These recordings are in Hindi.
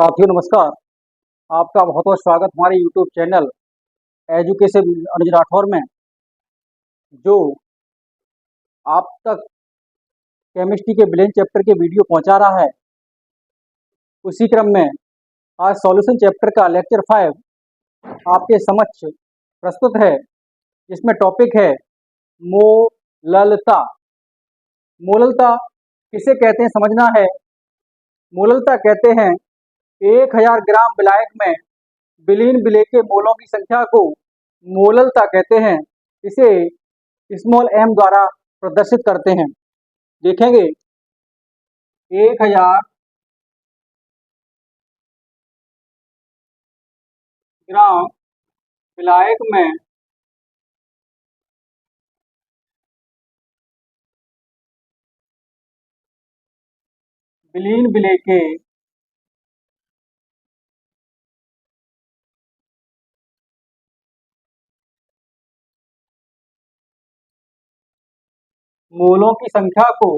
साथियों नमस्कार। आपका बहुत बहुत स्वागत हमारे यूट्यूब चैनल एजुकेशन अनुज राठौर में, जो आप तक केमिस्ट्री के ब्रेन चैप्टर के वीडियो पहुंचा रहा है। उसी क्रम में आज सॉल्यूशन चैप्टर का लेक्चर 5 आपके समक्ष प्रस्तुत है। इसमें टॉपिक है मोललता। मोललता किसे कहते हैं समझना है। मोललता कहते हैं 1000 ग्राम विलायक में विलीन विलेय के मोलों की संख्या को मोललता कहते हैं। इसे स्मॉल m द्वारा प्रदर्शित करते हैं। देखेंगे 1000 ग्राम विलायक में विलीन विलेय के मोलों की संख्या को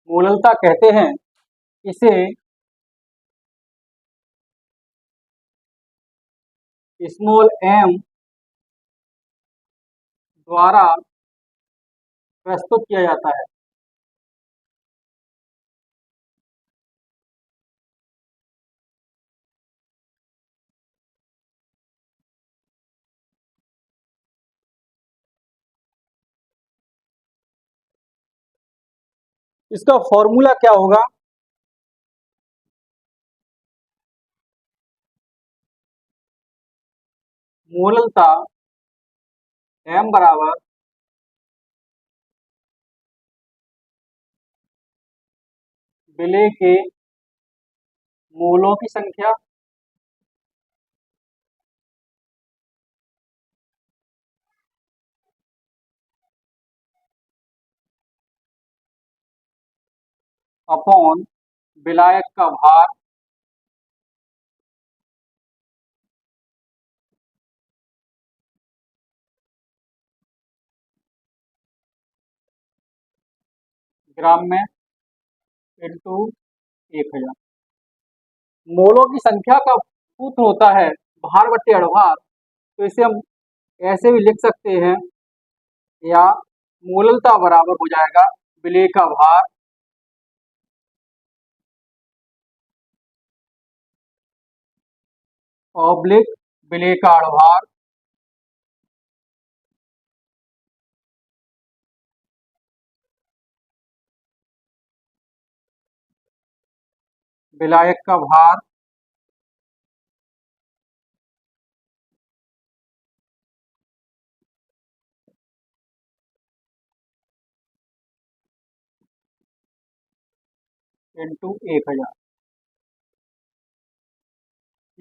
मोललता कहते हैं। इसे स्मॉल m द्वारा प्रस्तुत किया जाता है। इसका फॉर्मूला क्या होगा? मोललता m बराबर विलेय के मोलों की संख्या अपॉन विलायक का भार ग्राम में इंटू 1000। मोलों की संख्या का सूत्र होता है भार बट्टे अड़भार। तो इसे हम ऐसे भी लिख सकते हैं, या मोललता बराबर हो जाएगा विलेय का भार ऑब्लिक विलेय का अड़भार विलायक का भार इंटू 1000।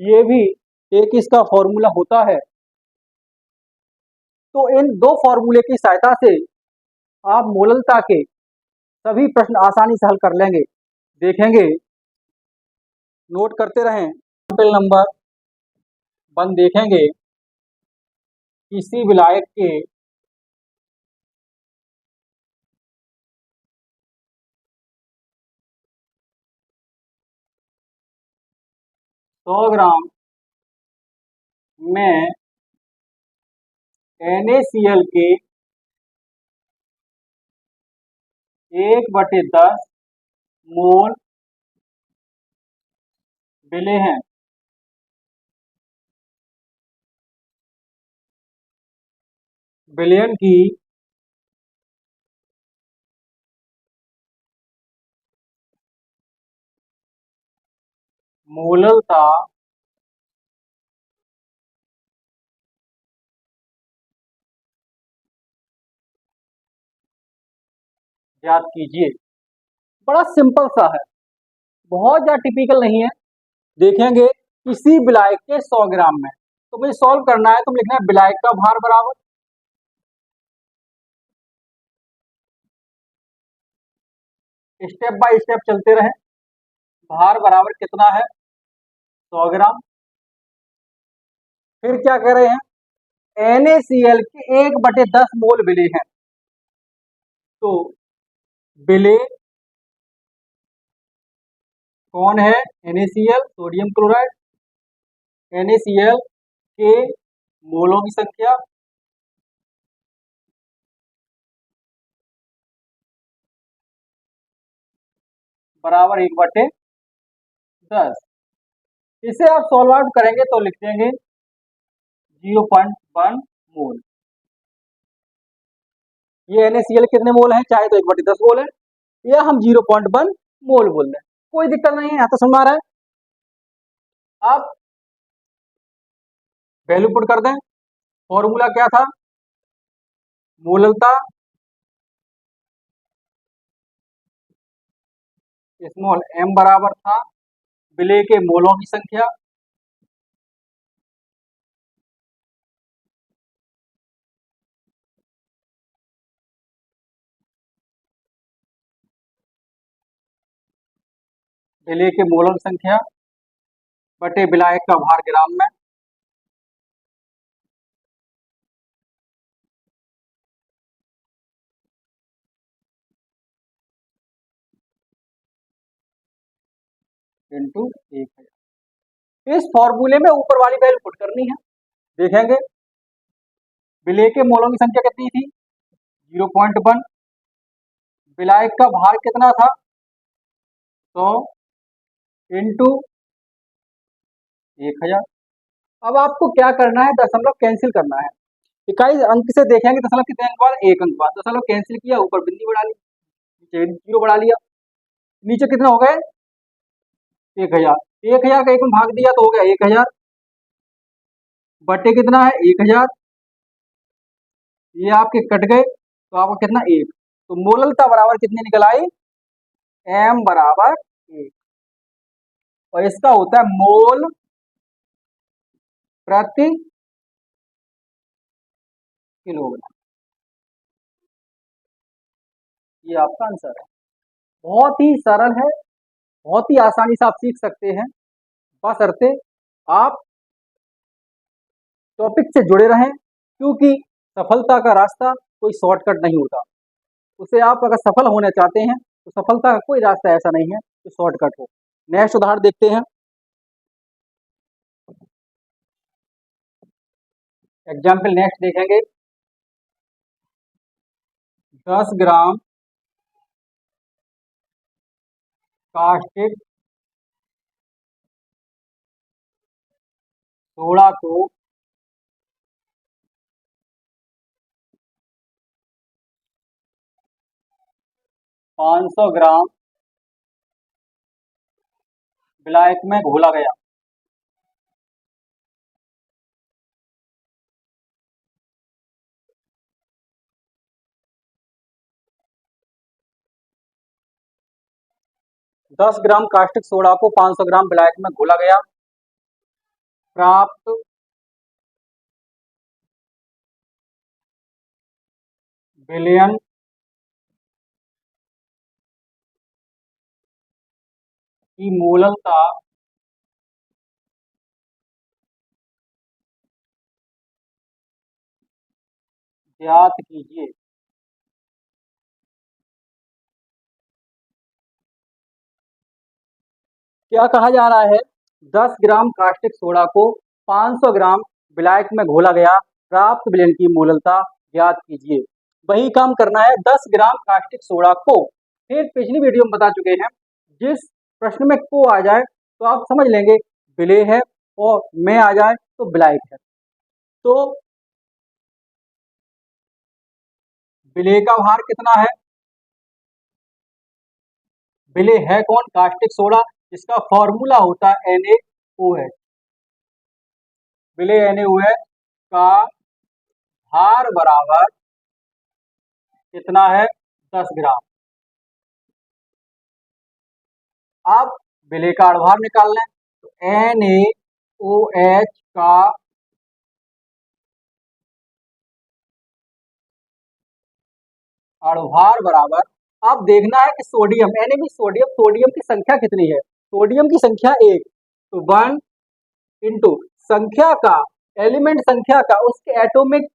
ये भी एक इसका फॉर्मूला होता है। तो इन दो फॉर्मूले की सहायता से आप मोललता के सभी प्रश्न आसानी से हल कर लेंगे। देखेंगे, नोट करते रहें। एग्जाम्पल नंबर 1 देखेंगे। किसी विलायक के सौ ग्राम में NaCl के 1/10 मोल विलेय हैं। विलयन की मोललता ज्ञात कीजिए। बड़ा सिंपल सा है, बहुत ज्यादा टिपिकल नहीं है। देखेंगे किसी विलायक के 100 ग्राम में, तो मुझे सॉल्व करना है। तो लिखना है विलायक का भार बराबर स्टेप बाय स्टेप चलते रहे। भार बराबर कितना है, 100 ग्राम। फिर क्या कह रहे हैं, NaCl के 1/10 मोल विलेय हैं। तो विलेय कौन है, NaCl, सोडियम क्लोराइड। NaCl के मोलों की संख्या बराबर 1/10। इसे आप सॉल्व आउट करेंगे तो लिख देंगे 0.1 मोल। ये NaCl कितने मोल है, चाहे तो 1/10 मोल है या हम 0.1 मोल बोल दें, कोई दिक्कत नहीं है, यहाँ तो समझ में आ रहा है। आप वैल्यू पुट कर दें। फॉर्मूला क्या था, मोललता स्मॉल m बराबर था विलेय के मोलों की संख्या विलेय के मोलों की संख्या बटे विलायक का भार ग्राम में। इंटू 1000। इस फॉर्मूले में ऊपर वाली वैल्यू पुट करनी है। देखेंगे विलेय के मोलों की संख्या कितनी थी, 0.1। विलायक का भार कितना था, 100 इंटू 1000। अब आपको क्या करना है, दशमलव कैंसिल करना है। इकाई अंक से देखेंगे दशमलव कितने अंक बाद, 1 अंक बाद। दशमलव कैंसिल किया, ऊपर बिंदी बढ़ा ली, नीचे 0 बढ़ा लिया। नीचे कितने हो गए, 1000। 1000 का 1 में भाग दिया तो हो गया 1000 बटे कितना है 1000। ये आपके कट गए तो आपको कितना 1। तो मोललता बराबर कितनी निकल आई, m बराबर 1। और इसका होता है मोल प्रति किलोग्राम। ये आपका आंसर है। बहुत ही सरल है, बहुत ही आसानी से आप सीख सकते हैं, बशर्ते आप टॉपिक से जुड़े रहें, क्योंकि सफलता का रास्ता कोई शॉर्टकट नहीं होता। उसे आप अगर सफल होना चाहते हैं तो सफलता का कोई रास्ता ऐसा नहीं है जो शॉर्टकट हो। नेक्स्ट उदाहरण देखते हैं। एग्जाम्पल नेक्स्ट देखेंगे। 10 ग्राम कास्टिक सोडा को 500 ग्राम विलायक में घोला गया। दस ग्राम कास्टिक सोडा को 500 ग्राम विलायक में घोला गया। प्राप्त विलयन की मोललता ज्ञात कीजिए। क्या कहा जा रहा है, 10 ग्राम कास्टिक सोडा को 500 ग्राम विलायक में घोला गया, प्राप्त विलयन की मोललता ज्ञात कीजिए। वही काम करना है, 10 ग्राम कास्टिक सोडा को, फिर पिछली वीडियो में बता चुके हैं, जिस प्रश्न में को आ जाए तो आप समझ लेंगे विलेय है, और में आ जाए तो विलायक है। तो विलेय का भार कितना है, विलेय है कौन, कास्टिक सोडा, जिसका फॉर्मूला होता है NaOH। विलेय NaOH का भार बराबर कितना है, 10 ग्राम। आप विलेय का अणुभार निकाल लें तो NaOH का अणुभार बराबर आप देखना है कि सोडियम यानी सोडियम की संख्या कितनी है। सोडियम की संख्या 1, तो 1 इंटू संख्या का, एलिमेंट संख्या का उसके एटॉमिक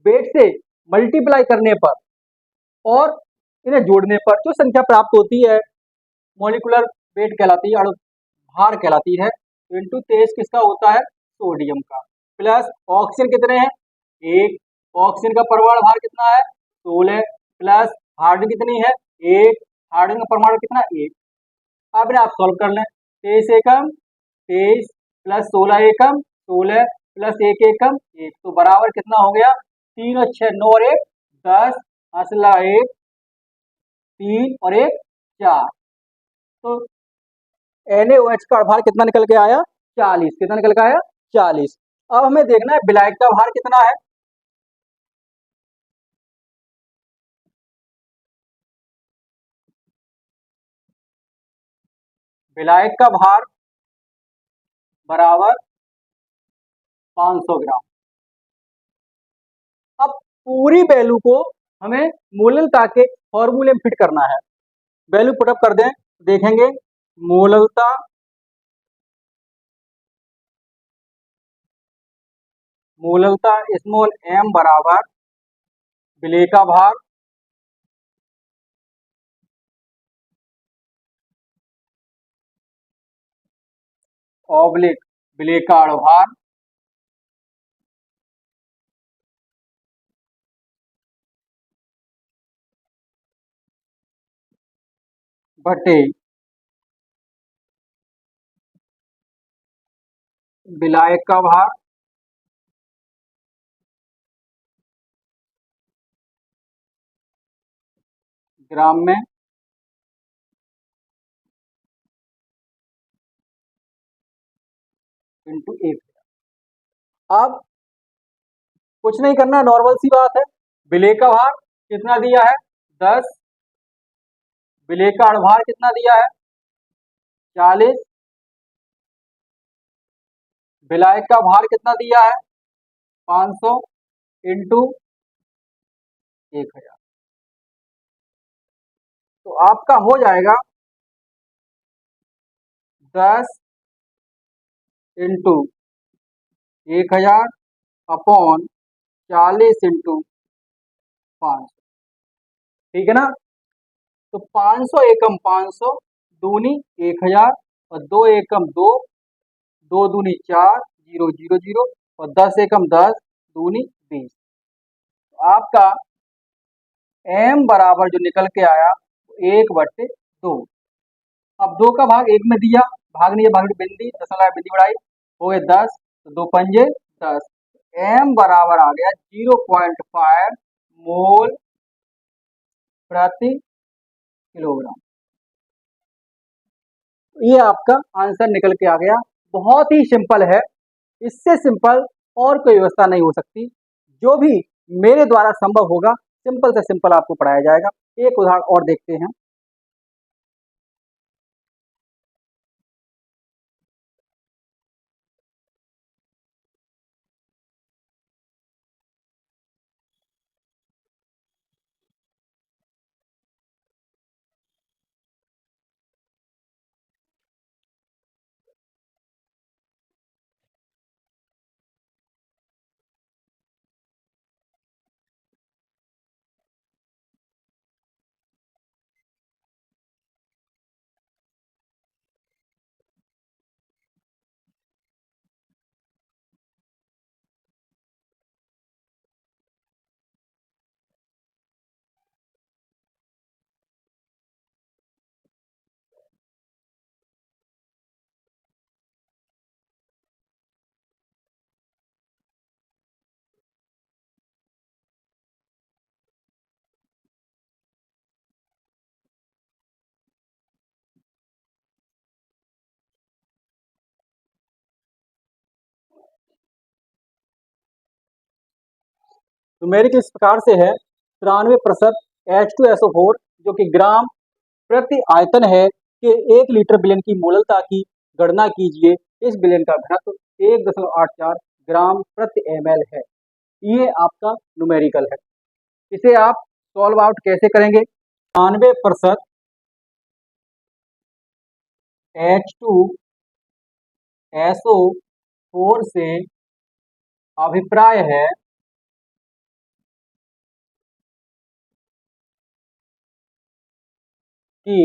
वेट से मल्टीप्लाई करने पर और इन्हें जोड़ने पर जो संख्या प्राप्त होती है मॉलिक्यूलर वेट कहलाती है, अणु भार कहलाती है। इंटू 23 किसका होता है, सोडियम का। प्लस ऑक्सीजन कितने हैं, 1, ऑक्सीजन का परमाणु भार कितना है, 16। प्लस हाइड्रोजन कितनी है, 1, हाइड्रोजन का परमाणु कितना, 1। अब इन्हें आप सॉल्व कर लें। 23 एकम 23 प्लस 16 एकम 16 प्लस 1 एकम 1, तो बराबर कितना हो गया, 3 और 6 9 और 1 10, असला 1 3 और 1 4। तो NaOH का भार कितना निकल के आया, 40। कितना निकल के आया, 40। अब हमें देखना है विलायक का भार कितना है। विलायक का भार बराबर 500 ग्राम। अब पूरी वैल्यू को हमें मोललता के फॉर्मूले में फिट करना है। वैल्यू पुटअप कर दें, देखेंगे मोललता स्मॉल m बराबर विलेय का भार ऑब्लिक विलेय का अणुभार बटे विलायक का भार ग्राम में इंटू 1। अब कुछ नहीं करना, नॉर्मल सी बात है। विलेय का भार कितना दिया है, 10। विलेय का अणुभार कितना दिया है, 40। विलायक का भार कितना दिया है, 500 इंटू 1000। तो आपका हो जाएगा 10 इंटू 1000 अपॉन 40 इंटू 500। ठीक है ना। तो 500 एकम 500 दूनी 1000 और 2 एकम 2, 2 दूनी 4 0 0 0 और 10 एकम 10 दूनी 20। तो आपका m बराबर जो निकल के आया 1/2। अब 2 का भाग 1 में दिया, भाग नहीं है, भाग बिंदी दशमलव बिंदी बढ़ाई हो गए 10, तो 2 पंजे 10। m बराबर आ गया 0.5 मोल प्रति किलोग्राम। ये आपका आंसर निकल के आ गया। बहुत ही सिंपल है, इससे सिंपल और कोई व्यवस्था नहीं हो सकती। जो भी मेरे द्वारा संभव होगा सिंपल से सिंपल आपको पढ़ाया जाएगा। एक उदाहरण और देखते हैं। तो मेरी किस प्रकार से है, 93% H2SO4 जो कि ग्राम प्रति आयतन है कि 1 लीटर विलयन की मोललता की गणना कीजिए। इस विलयन का घनत्व 1.84 ग्राम प्रति ml है। ये आपका न्यूमेरिकल है। इसे आप सॉल्व आउट कैसे करेंगे, 93% H2SO4 से अभिप्राय है कि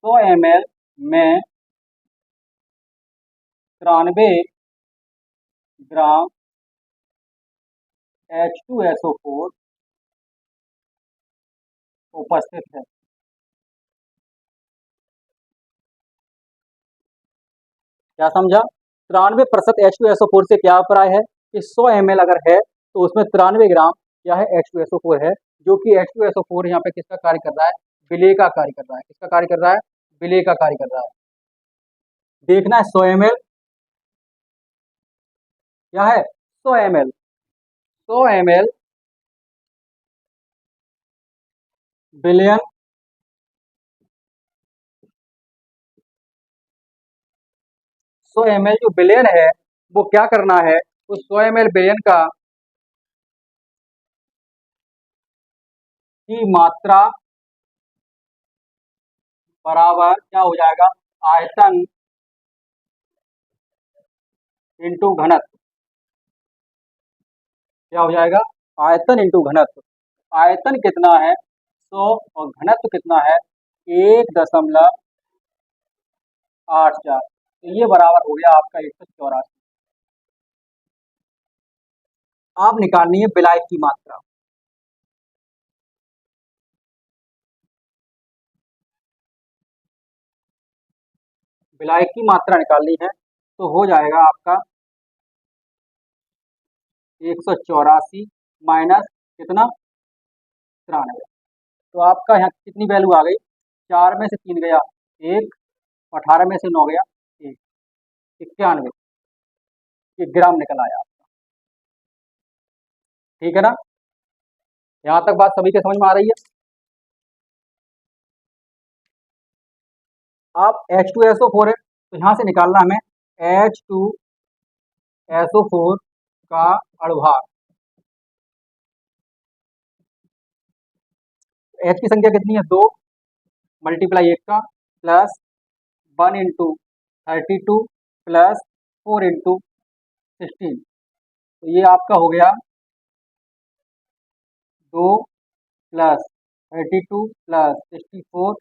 100 ml में 93 ग्राम H2SO4 उपस्थित है। क्या समझा? 93% H2SO4 से क्या अभिप्राय है कि 100 ml अगर है तो उसमें 93 ग्राम क्या है, H2SO4 है, जो कि H2SO4 यहाँ पे किसका कार्य कर रहा है, विलेय का कार्य कर रहा है। किसका कार्य कर रहा है? विलेय का कार्य कर रहा है। देखना है 100 ml क्या है, 100 ml 100 ml विलयन 100 ml जो विलयन है वो क्या करना है, उस 100 ml विलयन का की मात्रा बराबर क्या हो जाएगा, आयतन इंटू घनत्व। क्या हो जाएगा? आयतन इंटू घनत्व। आयतन कितना है 100 और घनत्व कितना है 1.84। तो ये बराबर हो गया आपका 184। आप निकालनी है विलायक की मात्रा। विलायक की मात्रा निकालनी है तो हो जाएगा आपका 184 माइनस कितना 93। तो आपका यहाँ कितनी वैल्यू आ गई, 4 में से 3 गया 1, 18 में से 9 गया 1, 91 ये ग्राम निकल आया आपका। ठीक है ना? यहाँ तक बात सभी के समझ में आ रही है? अब H2SO4 है तो यहाँ से निकालना हमें H2SO4 का अणुभार। H की संख्या कितनी है 2 मल्टीप्लाई 1 का प्लस 1 इंटू 32 प्लस 4 इंटू 16। तो ये आपका हो गया 2 प्लस 32 प्लस 64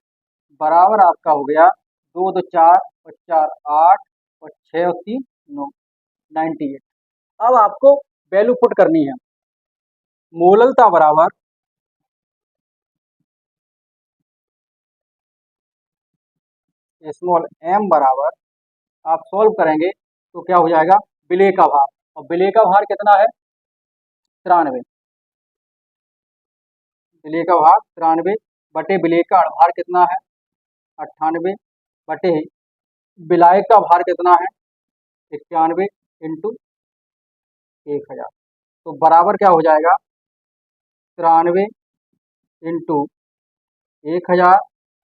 बराबर आपका हो गया 2 2 4 और 4 8 और 6 और 3 9 98। अब आपको वैल्यू पुट करनी है। मोललता बराबर स्मॉल m बराबर आप सॉल्व करेंगे तो क्या हो जाएगा, विलेय का भार। और विलेय का भार कितना है 93। विलेय का भार 93 बटे विलेय का अणुभार कितना है 98 बटे विलायक का भार कितना है 91 इंटू 1000। तो बराबर क्या हो जाएगा 93 into 1000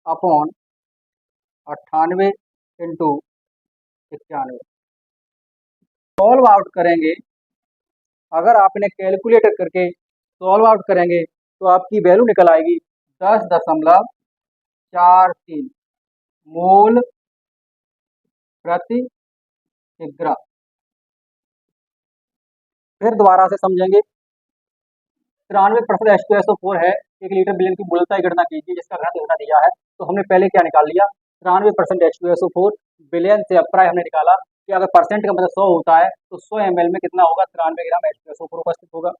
upon 98 into 91। Solve out करेंगे, अगर आपने कैलकुलेटर करके सॉल्व आउट करेंगे तो आपकी वैल्यू निकल आएगी 10.43 मोल प्रति किग्रा। फिर दोबारा से समझेंगे। 93% H2SO4 है, 1 लीटर विलयन की मोललता की गणना कीजिए जिसका घनत्व इतना दिया है। तो हमने पहले क्या निकाल लिया 93% H2SO4 विलयन से अभिप्राय हमने निकाला कि अगर परसेंट का मतलब 100 होता है तो 100 ml में कितना होगा 93 ग्राम H2SO4 उपस्थित होगा।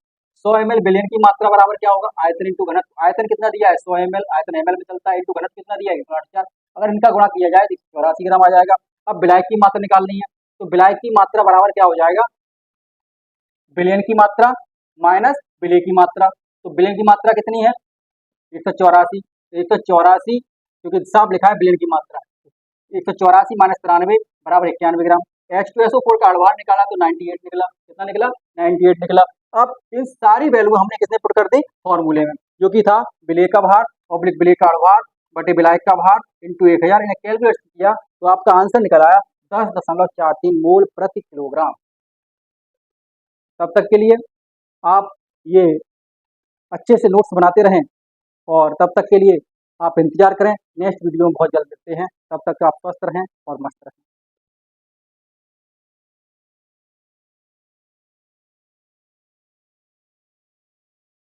100 ml विलयन की मात्रा बराबर क्या होगा, आयतन इंटू घनत्व। आयतन कितना दिया है 100 ml, आयतन ml में चलता है, इंटू घनत्व कितना दिया है 184। अगर इनका गुणा किया जाए तो 184 ग्राम आ जाएगा। अब विलायक की मात्रा निकालनी है तो विलायक की मात्रा बराबर क्या हो जाएगा, विलयन की मात्रा माइनस विलेय की मात्रा। तो विलयन की मात्रा कितनी है 184। 184 क्योंकि साफ लिखा है विलयन की मात्रा 184 माइनस 93 बराबर 91 ग्राम। H2SO4 का अणुभार निकाला तो 98 निकला। कितना निकला 98 निकला। अब इन सारी वैल्यू हमने किसने पुट कर दी फॉर्मूले में, जो कि था विलेय का भार ऑब्लिक विलेय का अणुभार बटे विलायक का भार इंटू 1000। इन्हें कैलकुलेट किया तो आपका आंसर निकल आया 10.43 मोल प्रति किलोग्राम। तब तक के लिए आप ये अच्छे से नोट्स बनाते रहें और तब तक के लिए आप इंतज़ार करें। नेक्स्ट वीडियो में बहुत जल्द मिलते हैं। तब तक आप स्वस्थ रहें और मस्त रहें।